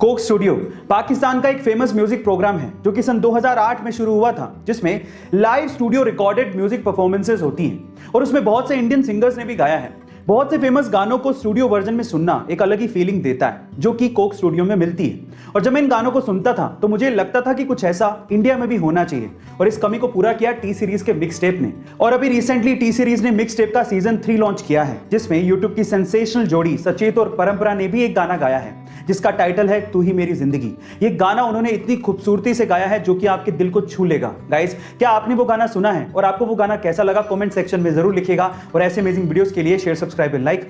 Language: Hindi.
कोक स्टूडियो पाकिस्तान का एक फेमस म्यूजिक प्रोग्राम है जो कि सन 2008 में शुरू हुआ था, जिसमें live studio recorded music performances होती हैं और उसमें बहुत से इंडियन सिंगर्स ने भी गाया है। बहुत से फेमस गानों को स्टूडियो वर्जन में सुनना एक अलग ही फीलिंग देता है जो कि कोक स्टूडियो में मिलती है। और जब मैं इन गानों को सुनता था तो मुझे लगता था कि कुछ ऐसा इंडिया में भी होना चाहिए, और इस कमी को पूरा किया टी सीरीज के मिक्स टेप ने। और अभी रिसेंटली टी सीरीज ने मिक्स टेप का सीजन 3 लॉन्च किया है, जिसमें यूट्यूब की सेंसेशनल जोड़ी सचेत और परंपरा ने भी एक गाना गाया है जिसका टाइटल है तू ही मेरी जिंदगी। ये गाना उन्होंने इतनी खूबसूरती से गाया है जो कि आपके दिल को छू लेगा। गाइस, क्या आपने वो गाना सुना है और आपको वो गाना कैसा लगा? कमेंट सेक्शन में जरूर लिखिएगा। और ऐसे अमेजिंग वीडियोस के लिए शेयर, सब्सक्राइब एंड लाइक